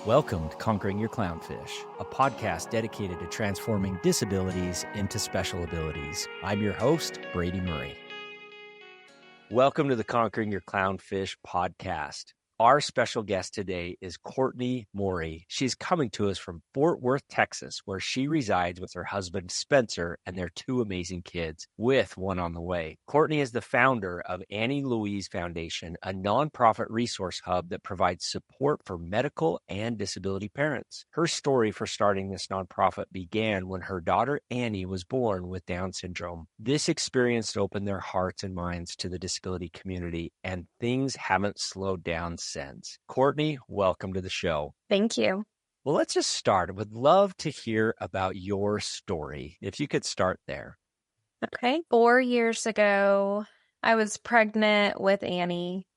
Welcome to Conquering Your Clownfish, a podcast dedicated to transforming disabilities into special abilities. I'm your host, Brady Murray. Welcome to the Conquering Your Clownfish podcast. Our special guest today is Courtney Morey. She's coming to us from Fort Worth, Texas, where she resides with her husband, Spencer, and their two amazing kids, with one on the way. Courtney is the founder of Annie Louise Foundation, a nonprofit resource hub that provides support for medical and disability parents. Her story for starting this nonprofit began when her daughter, Annie, was born with Down syndrome. This experience opened their hearts and minds to the disability community, and things haven't slowed down since. Courtney, welcome to the show. Thank you. Well, let's just start. I would love to hear about your story. If you could start there. Okay. 4 years ago, I was pregnant with Annie.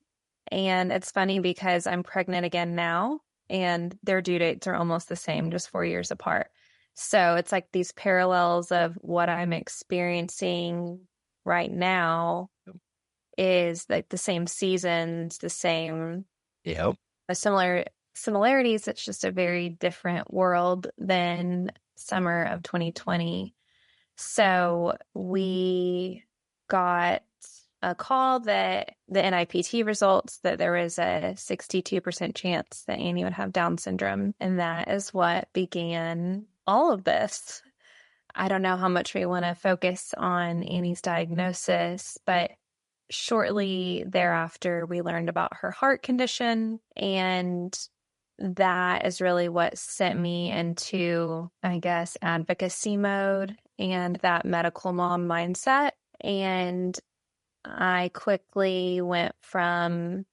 And it's funny because I'm pregnant again now, and their due dates are almost the same, just 4 years apart. So it's like these parallels of what I'm experiencing right now is like the same seasons, the same similarities. It's just a very different world than summer of 2020. So we got a call that the NIPT results that there was a 62% chance that Annie would have Down syndrome. And that is what began all of this. I don't know how much we want to focus on Annie's diagnosis, but shortly thereafter, we learned about her heart condition, and that is really what sent me into, I guess, advocacy mode and that medical mom mindset. And I quickly went from,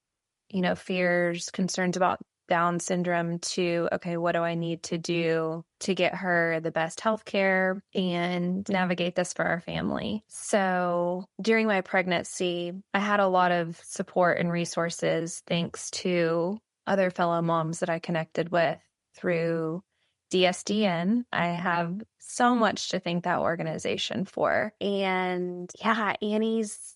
fears, concerns about Down syndrome to, okay, what do I need to do to get her the best healthcare and navigate this for our family? So during my pregnancy, I had a lot of support and resources thanks to other fellow moms that I connected with through DSDN. I have so much to thank that organization for. And yeah, Annie's,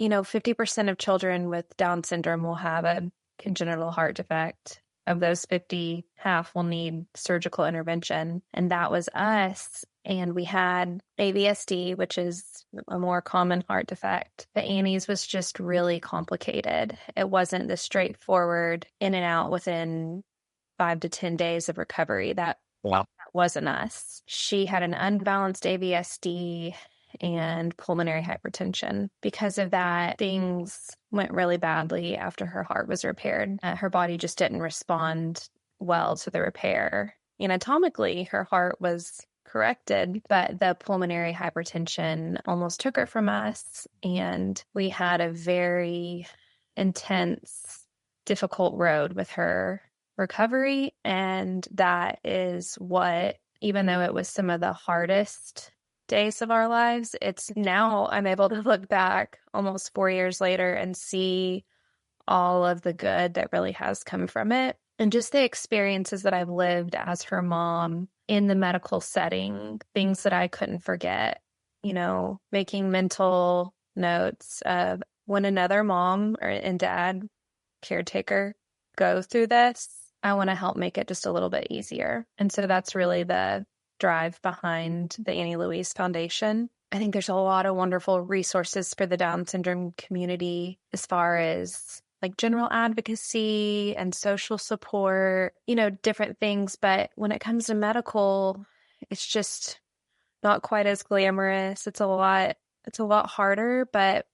50% of children with Down syndrome will have a congenital heart defect. Of those 50, half will need surgical intervention. And that was us. And we had AVSD, which is a more common heart defect. But Annie's was just really complicated. It wasn't the straightforward in and out within 5 to 10 days of recovery. That wasn't us. She had an unbalanced AVSD and pulmonary hypertension. Because of that, things went really badly after her heart was repaired. Her body just didn't respond well to the repair. Anatomically, her heart was corrected, but the pulmonary hypertension almost took her from us. And we had a very intense, difficult road with her recovery. And that is what, even though it was some of the hardest days of our lives, it's now I'm able to look back almost 4 years later and see all of the good that really has come from it. And just the experiences that I've lived as her mom in the medical setting, things that I couldn't forget, making mental notes of when another mom and dad caretaker go through this, I want to help make it just a little bit easier. And so that's really the drive behind the Annie Louise Foundation. I think there's a lot of wonderful resources for the Down syndrome community as far as like general advocacy and social support, different things. But when it comes to medical, it's just not quite as glamorous. It's a lot harder. But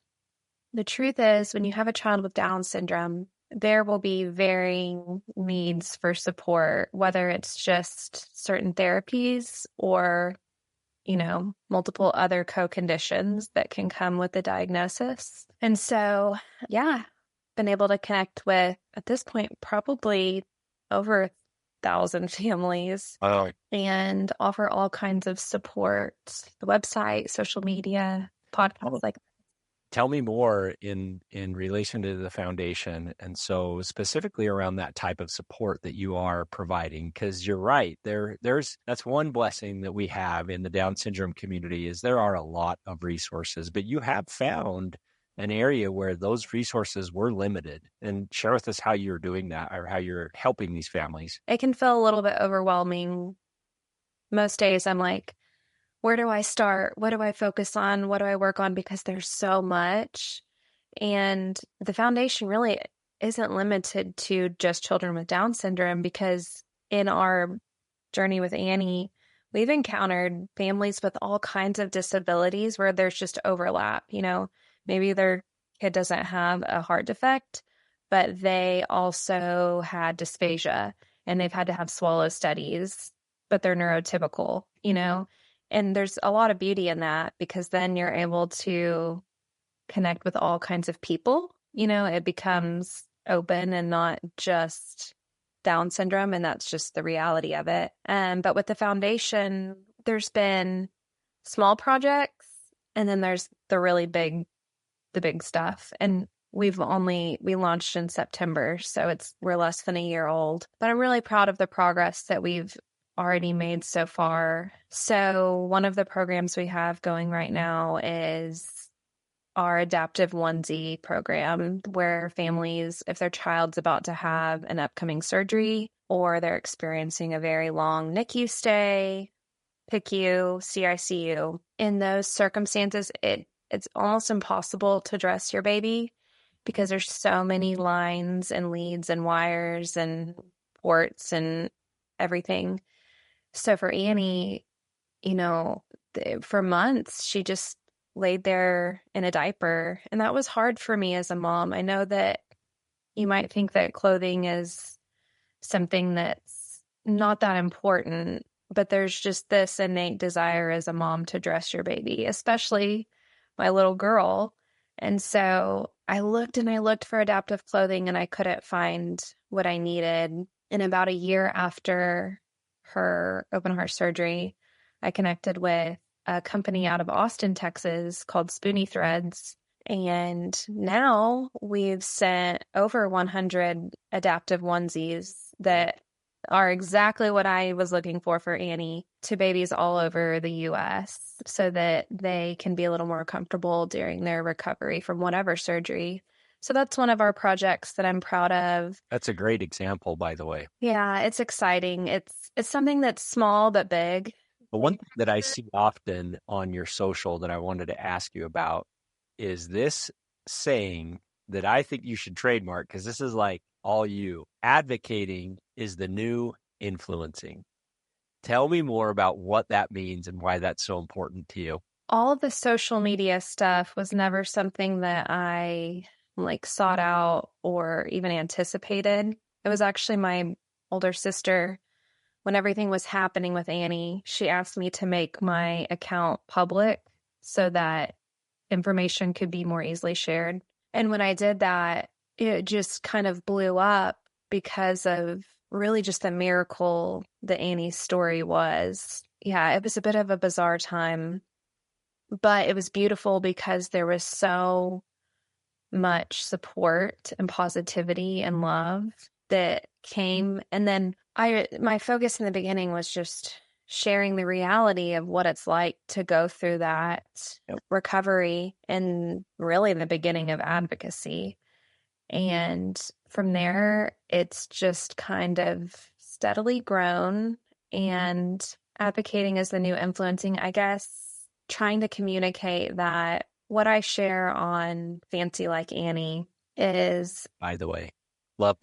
the truth is, when you have a child with Down syndrome, there will be varying needs for support, whether it's just certain therapies or, multiple other co-conditions that can come with the diagnosis. And so, been able to connect with, at this point, probably over 1,000 families and offer all kinds of support, the website, social media, podcasts like that. Tell me more in relation to the foundation, and so specifically around that type of support that you are providing, because you're right, that's one blessing that we have in the Down syndrome community is there are a lot of resources, but you have found an area where those resources were limited. And share with us how you're doing that or how you're helping these families. It can feel a little bit overwhelming. Most days I'm like, where do I start? What do I focus on? What do I work on? Because there's so much. And the foundation really isn't limited to just children with Down syndrome, because in our journey with Annie, we've encountered families with all kinds of disabilities where there's just overlap. Maybe their kid doesn't have a heart defect, but they also had dysphagia and they've had to have swallow studies, but they're neurotypical. And there's a lot of beauty in that, because then you're able to connect with all kinds of people. It becomes open and not just Down syndrome, and that's just the reality of it. But with the foundation, there's been small projects, and then there's the big stuff. And we launched in September, so we're less than a year old. But I'm really proud of the progress that we've already made so far. So one of the programs we have going right now is our adaptive onesie program, where families, if their child's about to have an upcoming surgery or they're experiencing a very long NICU stay, PICU, CICU, in those circumstances, it's almost impossible to dress your baby because there's so many lines and leads and wires and ports and everything. So for Annie, for months, she just laid there in a diaper. And that was hard for me as a mom. I know that you might think that clothing is something that's not that important, but there's just this innate desire as a mom to dress your baby, especially my little girl. And so I looked and I looked for adaptive clothing and I couldn't find what I needed. And about a year after her open heart surgery, I connected with a company out of Austin, Texas called Spoonie Threads. And now we've sent over 100 adaptive onesies that are exactly what I was looking for Annie, to babies all over the U.S. so that they can be a little more comfortable during their recovery from whatever surgery. So that's one of our projects that I'm proud of. That's a great example, by the way. Yeah, it's exciting. It's something that's small but big. But one thing that I see often on your social that I wanted to ask you about is this saying that I think you should trademark, because this is like all you. Advocating is the new influencing. Tell me more about what that means and why that's so important to you. All of the social media stuff was never something that I sought out or even anticipated. It was actually my older sister. When everything was happening with Annie, she asked me to make my account public so that information could be more easily shared. And when I did that, it just kind of blew up because of really just the miracle that Annie's story was. Yeah, it was a bit of a bizarre time, but it was beautiful because there was so much support and positivity and love that came. And then my focus in the beginning was just sharing the reality of what it's like to go through that recovery, and really the beginning of advocacy. And from there, it's just kind of steadily grown, and advocating is the new influencing, I guess, trying to communicate that what I share on Fancy Like Annie is, by the way, love.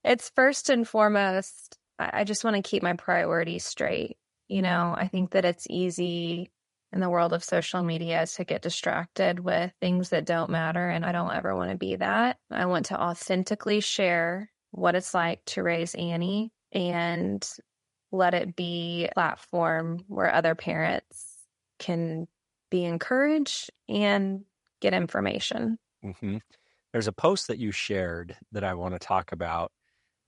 It's first and foremost, I just want to keep my priorities straight. I think that it's easy in the world of social media to get distracted with things that don't matter, and I don't ever want to be that. I want to authentically share what it's like to raise Annie and let it be a platform where other parents can be encouraged and get information. Mm-hmm. There's a post that you shared that I want to talk about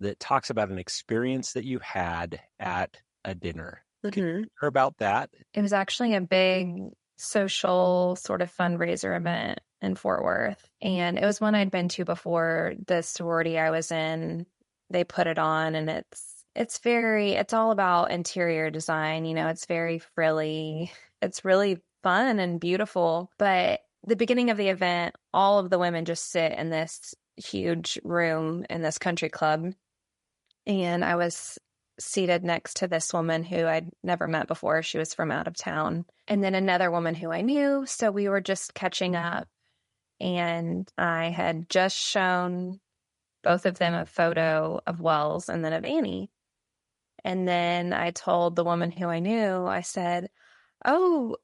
that talks about an experience that you had at a dinner. Can you hear about that? It was actually a big social sort of fundraiser event in Fort Worth. And it was one I'd been to before. The sorority I was in, they put it on, and it's all about interior design. It's very frilly. It's really fun and beautiful, but the beginning of the event, all of the women just sit in this huge room in this country club. And I was seated next to this woman who I'd never met before. She was from out of town. And then another woman who I knew. So we were just catching up. And I had just shown both of them a photo of Wells and then of Annie. And then I told the woman who I knew, I said, "Oh,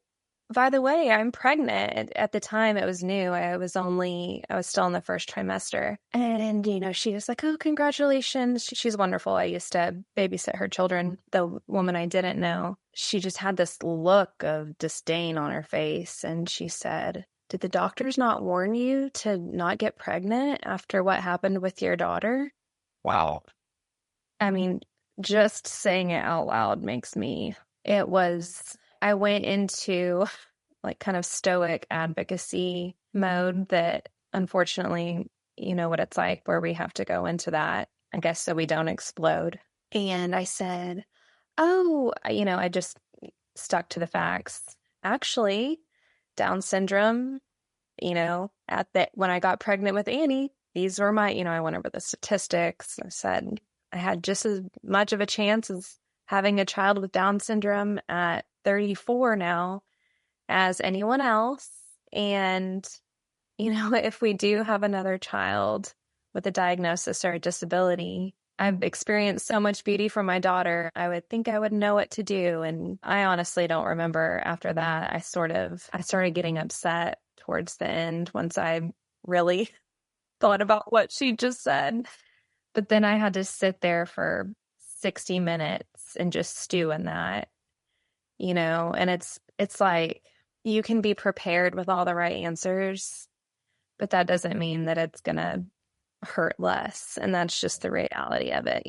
by the way, I'm pregnant." At the time, it was new. I was still in the first trimester. And, she was like, "Oh, congratulations." She's wonderful. I used to babysit her children. The woman I didn't know, she just had this look of disdain on her face. And she said, "Did the doctors not warn you to not get pregnant after what happened with your daughter?" Wow. I mean, just saying it out loud I went into like kind of stoic advocacy mode that unfortunately, you know what it's like where we have to go into that, I guess, so we don't explode. And I said, "Oh, I just stuck to the facts. Actually, Down syndrome, when I got pregnant with Annie, these were I went over the statistics. I said I had just as much of a chance as having a child with Down syndrome at 34 now as anyone else. And, if we do have another child with a diagnosis or a disability, I've experienced so much beauty from my daughter. I would think I would know what to do." And I honestly don't remember after that. I started getting upset towards the end once I really thought about what she just said. But then I had to sit there for 60 minutes and just stew in that, and it's like you can be prepared with all the right answers, but that doesn't mean that it's going to hurt less. And that's just the reality of it,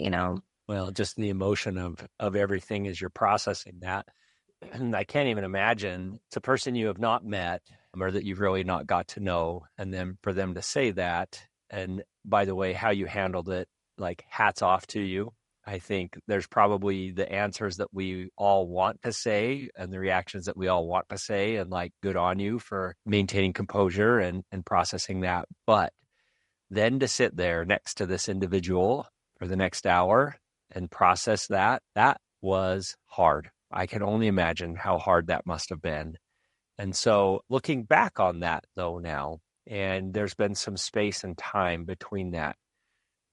Well, just the emotion of everything as you're processing that. And I can't even imagine it's a person you have not met or that you've really not got to know. And then for them to say that, and by the way, how you handled it, like hats off to you. I think there's probably the answers that we all want to say and the reactions that we all want to say, and like, good on you for maintaining composure and processing that. But then to sit there next to this individual for the next hour and process that was hard. I can only imagine how hard that must have been. And so looking back on that though now, and there's been some space and time between that,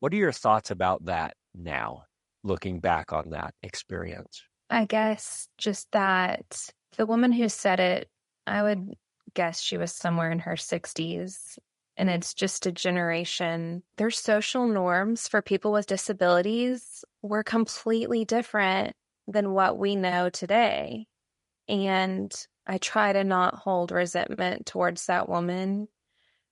what are your thoughts about that now, looking back on that experience? I guess just that the woman who said it, I would guess she was somewhere in her 60s. And it's just a generation. Their social norms for people with disabilities were completely different than what we know today. And I try to not hold resentment towards that woman,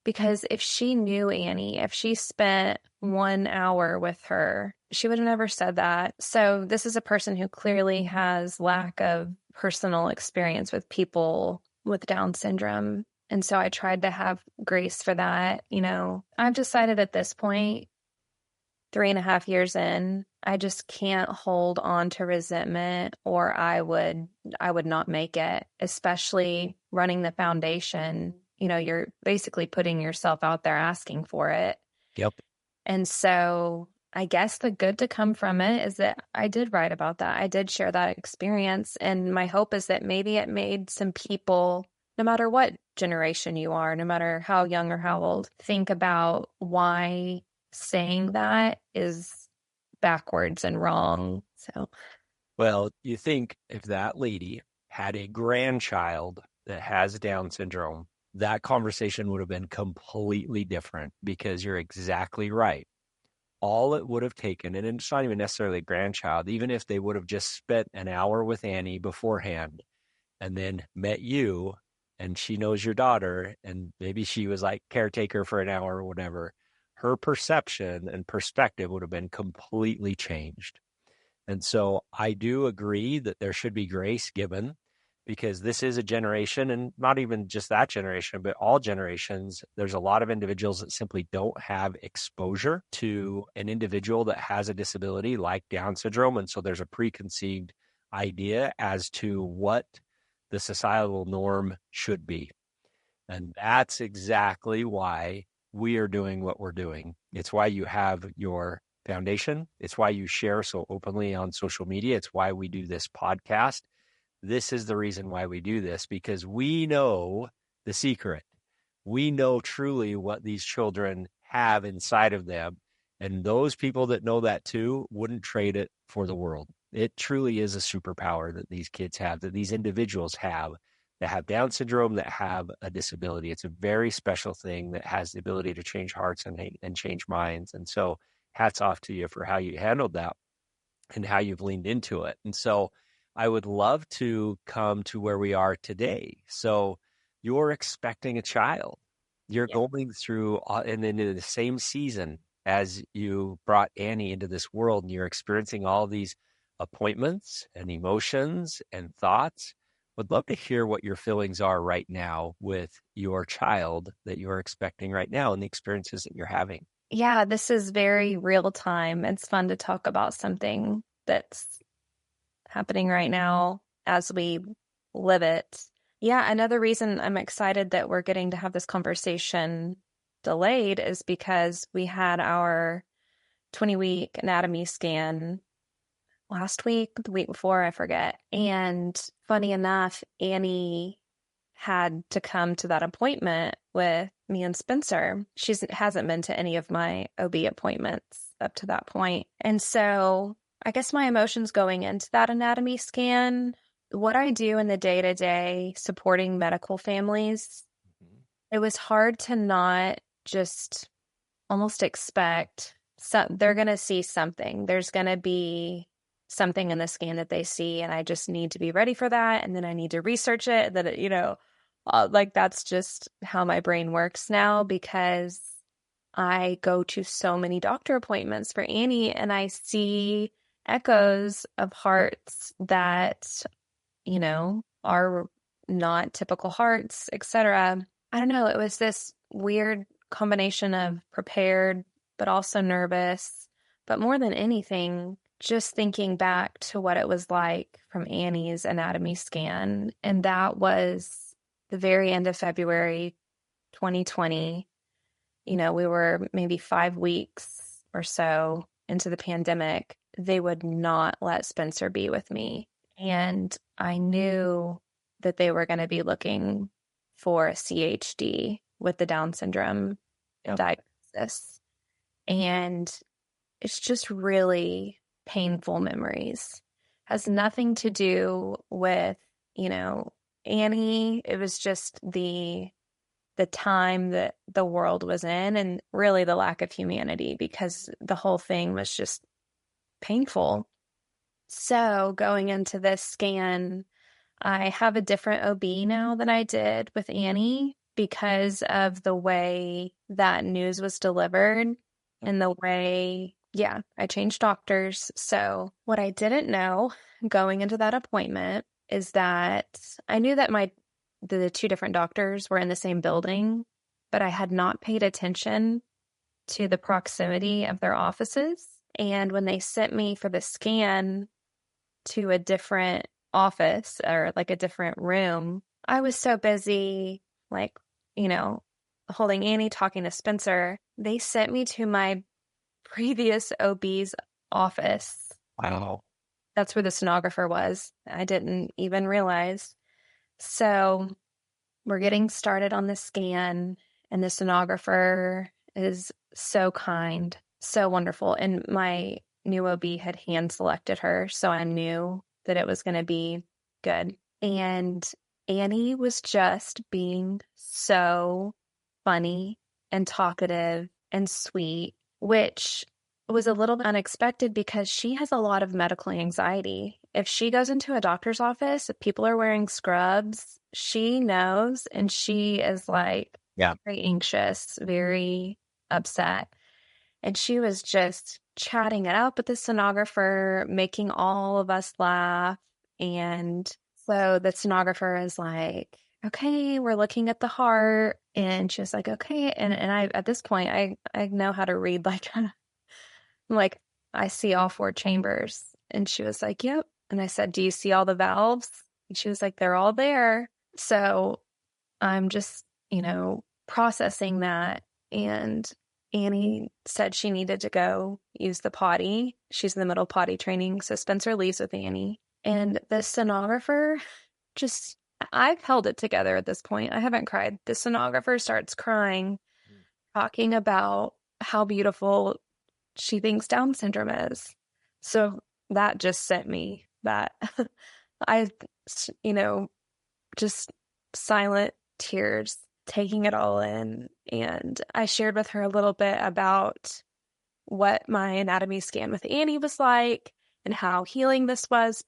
because if she knew Annie, if she spent 1 hour with her, she would have never said that. So this is a person who clearly has lack of personal experience with people with Down syndrome. And so I tried to have grace for that. I've decided at this point, 3.5 years in, I just can't hold on to resentment, or I would not make it, especially running the foundation. You're basically putting yourself out there asking for it. Yep. And so I guess the good to come from it is that I did write about that. I did share that experience. And my hope is that maybe it made some people, no matter what generation you are, no matter how young or how old, think about why saying that is backwards and wrong. So, well, you think if that lady had a grandchild that has Down syndrome, that conversation would have been completely different, because you're exactly right. All it would have taken, and it's not even necessarily a grandchild, even if they would have just spent an hour with Annie beforehand and then met you, and she knows your daughter, and maybe she was like caretaker for an hour or whatever, her perception and perspective would have been completely changed. And so I do agree that there should be grace given, because this is a generation, and not even just that generation, but all generations. There's a lot of individuals that simply don't have exposure to an individual that has a disability like Down syndrome. And so there's a preconceived idea as to what the societal norm should be. And that's exactly why we are doing what we're doing. It's why you have your foundation. It's why you share so openly on social media. It's why we do this podcast. This is the reason why we do this, because we know the secret. We know truly what these children have inside of them. And those people that know that too wouldn't trade it for the world. It truly is a superpower that these kids have, that these individuals have, that have Down syndrome, that have a disability. It's a very special thing that has the ability to change hearts and change minds. And so hats off to you for how you handled that and how you've leaned into it. And so I would love to come to where we are today. So you're expecting a child. You're Yeah. going through and into the same season as you brought Annie into this world, and you're experiencing all these appointments and emotions and thoughts. Would love to hear what your feelings are right now with your child that you're expecting right now and the experiences that you're having. Yeah, this is very real time. It's fun to talk about something that's happening right now as we live it. Yeah, another reason I'm excited that we're getting to have this conversation delayed is because we had our 20-week anatomy scan last week, the week before, I forget. And funny enough, Annie had to come to that appointment with me and Spencer. She hasn't been to any of my OB appointments up to that point. And so I guess my emotions going into that anatomy scan, what I do in the day-to-day supporting medical families, it was hard to not just almost expect they're going to see something. There's going to be something in the scan that they see, and I just need to be ready for that. And then I need to research it. That like that's just how my brain works now, because I go to so many doctor appointments for Annie, and I see echoes of hearts that are not typical hearts, etc. I don't know. It was this weird combination of prepared, but also nervous. But more than anything, just thinking back to what it was like from Annie's anatomy scan. And that was the very end of February 2020. We were maybe 5 weeks or so into the pandemic. They would not let Spencer be with me. And I knew that they were going to be looking for a CHD with the Down syndrome diagnosis. And it's just really painful memories. Has nothing to do with, Annie. It was just the time that the world was in, and really the lack of humanity, because the whole thing was just painful. So going into this scan, I have a different OB now than I did with Annie because of the way that news was delivered and the way, I changed doctors. So what I didn't know going into that appointment is that I knew that the two different doctors were in the same building, but I had not paid attention to the proximity of their offices. And when they sent me for the scan to a different office or like a different room, I was so busy, holding Annie, talking to Spencer. They sent me to my previous OB's office. Wow. That's where the sonographer was. I didn't even realize. So we're getting started on the scan, and the sonographer is so kind, so wonderful. And my new OB had hand selected her, so I knew that it was going to be good. And Annie was just being so funny and talkative and sweet, which was a little unexpected because she has a lot of medical anxiety. If she goes into a doctor's office, if people are wearing scrubs, she knows, and she is very anxious, very upset. And she was just chatting it up with the sonographer, making all of us laugh. And so the sonographer is like, okay, we're looking at the heart. And she was like, okay. And I, at this point, I know how to read, I see all 4 chambers. And she was like, yep. And I said, do you see all the valves? And she was like, they're all there. So I'm just processing that. And Annie said she needed to go use the potty. She's in the middle of potty training. So Spencer leaves with Annie. And the stenographer I've held it together at this point. I haven't cried. The stenographer starts crying, talking about how beautiful she thinks Down syndrome is. So that just sent me that I, just silent tears, taking it all in. And I shared with her a little bit about what my anatomy scan with Annie was like and how healing this was,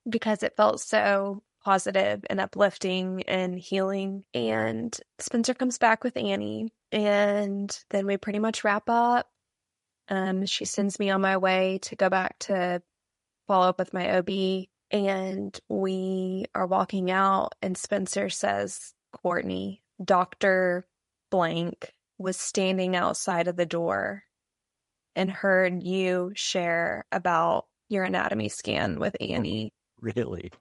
because it felt so positive and uplifting and healing. And Spencer comes back with Annie, and then we pretty much wrap up. She sends me on my way to go back to follow up with my OB, and we are walking out, and Spencer says, "Courtney, Dr. Blank was standing outside of the door and heard you share about your anatomy scan with Annie." Really?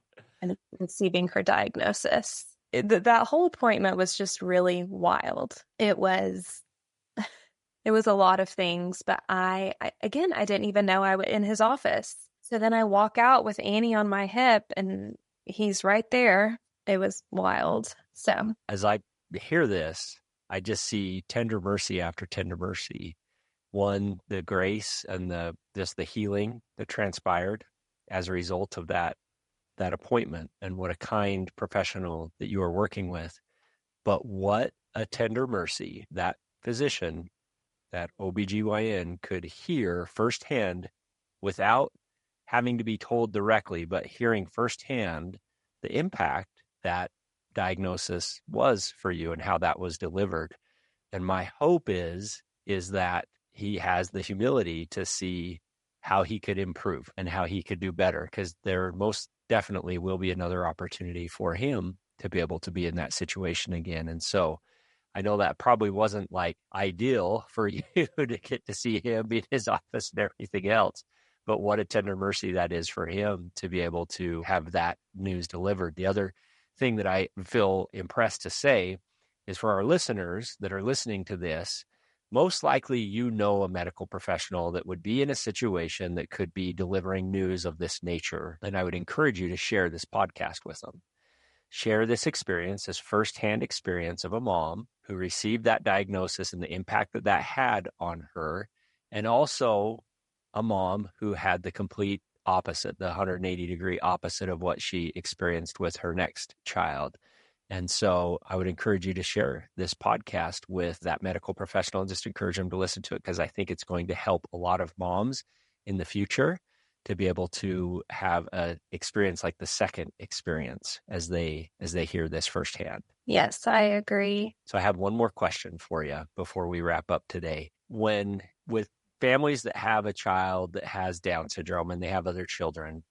And receiving her diagnosis. That whole appointment was just really wild. It was a lot of things, but I didn't even know I was in his office. So then I walk out with Annie on my hip, and he's right there. It was wild. So as I hear this, I just see tender mercy after tender mercy. One, the grace and the healing that transpired as a result of that appointment, and what a kind professional that you are working with. But what a tender mercy that physician, that OBGYN, could hear firsthand without having to be told directly, but hearing firsthand the impact that diagnosis was for you and how that was delivered. And my hope is that he has the humility to see how he could improve and how he could do better, because there most definitely will be another opportunity for him to be able to be in that situation again. And so I know that probably wasn't like ideal for you to get to see him be in his office and everything else, but what a tender mercy that is for him to be able to have that news delivered. The other thing that I feel impressed to say is, for our listeners that are listening to this, most likely you know a medical professional that would be in a situation that could be delivering news of this nature. And I would encourage you to share this podcast with them. Share this experience, this firsthand experience of a mom who received that diagnosis and the impact that that had on her, and also a mom who had the complete opposite, the 180-degree opposite of what she experienced with her next child. And so I would encourage you to share this podcast with that medical professional and just encourage them to listen to it, because I think it's going to help a lot of moms in the future to be able to have an experience like the second experience as they hear this firsthand. yes, I agree. So I have one more question for you before we wrap up today. When with families that have a child that has Down syndrome and they have other children,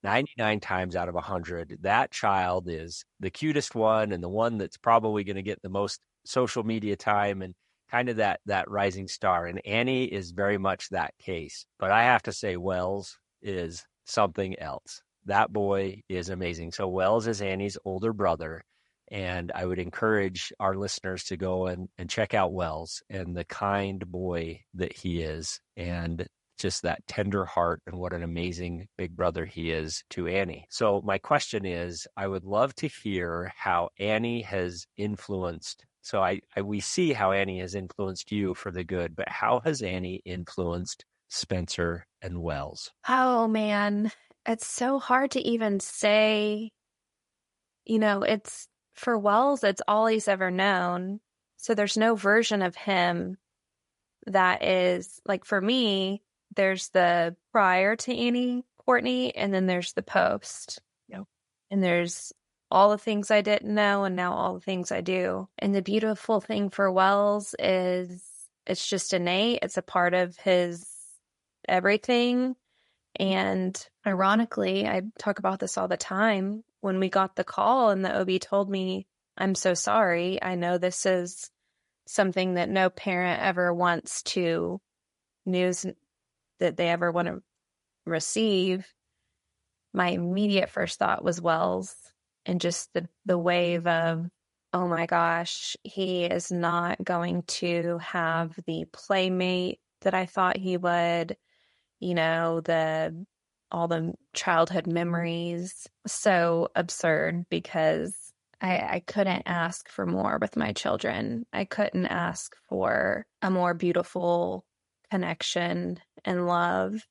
99 times out of 100, that child is the cutest one and the one that's probably going to get the most social media time and kind of that rising star. And Annie is very much that case. But I have to say, Wells is something else. That boy is amazing. So Wells is Annie's older brother. And I would encourage our listeners to go and check out Wells and the kind boy that he is, and just that tender heart, and what an amazing big brother he is to Annie. So my question is, I would love to hear how Annie has influenced. So we see how Annie has influenced you for the good, but how has Annie influenced Spencer and Wells? Oh man, it's so hard to even say. It's for Wells, it's all he's ever known. So there's no version of him that is like, for me, there's the prior to Annie, Courtney, and then there's the post. Yep. And there's all the things I didn't know, and now all the things I do. And the beautiful thing for Wells is it's just innate. It's a part of his everything. And ironically, I talk about this all the time. When we got the call and the OB told me, "I'm so sorry. I know this is something that no parent ever wants to news that they ever want to receive," my immediate first thought was Wells, and just the wave of, oh my gosh, he is not going to have the playmate that I thought he would, all the childhood memories. So absurd because I couldn't ask for more with my children. I couldn't ask for a more beautiful connection and love.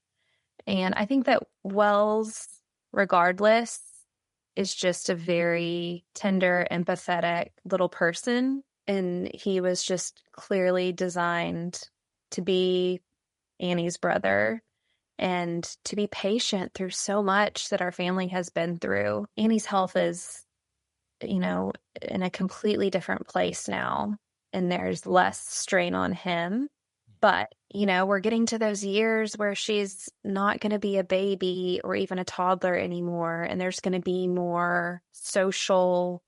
And I think that Wells, regardless, is just a very tender, empathetic little person. And he was just clearly designed to be Annie's brother and to be patient through so much that our family has been through. Annie's health is, in a completely different place now, and there's less strain on him. But, we're getting to those years where she's not going to be a baby or even a toddler anymore, and there's going to be more social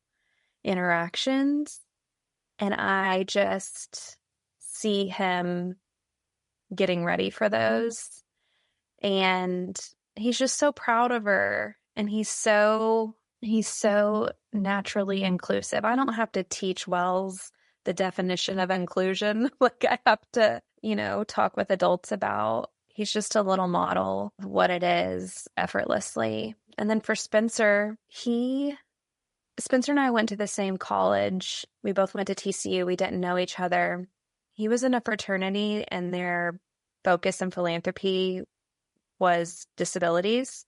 interactions. And I just see him getting ready for those. And he's just so proud of her. And he's so naturally inclusive. I don't have to teach Wells the definition of inclusion. Like I have to, talk with adults about. He's just a little model of what it is effortlessly. And then for Spencer and I went to the same college. We both went to TCU. We didn't know each other. He was in a fraternity, and their focus in philanthropy was disabilities.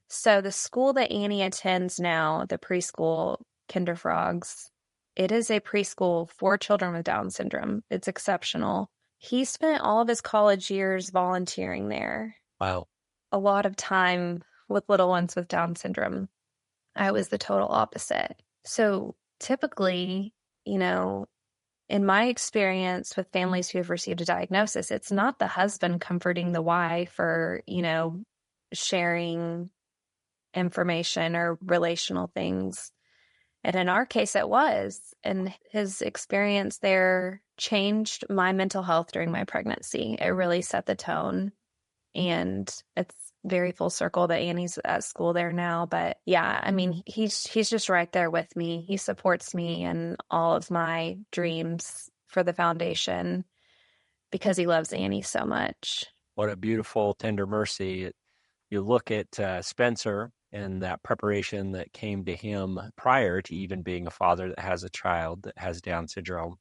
So the school that Annie attends now, the preschool Kinderfrogs, it is a preschool for children with Down syndrome. It's exceptional. He spent all of his college years volunteering there. Wow. A lot of time with little ones with Down syndrome. I was the total opposite. So typically, in my experience with families who have received a diagnosis, it's not the husband comforting the wife or, sharing information or relational things. And in our case, it was. And his experience there changed my mental health during my pregnancy. It really set the tone. And it's very full circle that Annie's at school there now. But yeah, I mean, he's just right there with me. He supports me in all of my dreams for the foundation because he loves Annie so much. What a beautiful, tender mercy. You look at Spencer and that preparation that came to him prior to even being a father that has a child that has Down syndrome.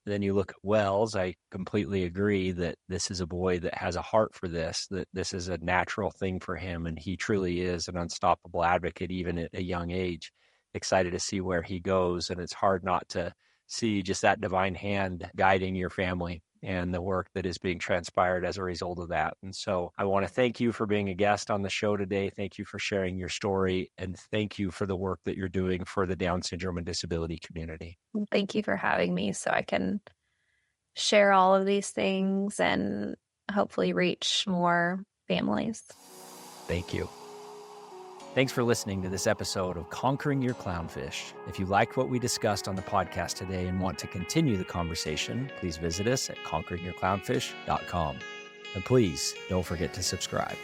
And then you look at Wells. I completely agree that this is a boy that has a heart for this, that this is a natural thing for him. And he truly is an unstoppable advocate, even at a young age. Excited to see where he goes. And it's hard not to see just that divine hand guiding your family and the work that is being transpired as a result of that. And so I want to thank you for being a guest on the show today. Thank you for sharing your story, and thank you for the work that you're doing for the Down syndrome and disability community. Thank you for having me so I can share all of these things and hopefully reach more families. Thank you. Thanks for listening to this episode of Conquering Your Clownfish. If you liked what we discussed on the podcast today and want to continue the conversation, please visit us at conqueringyourclownfish.com. And please don't forget to subscribe.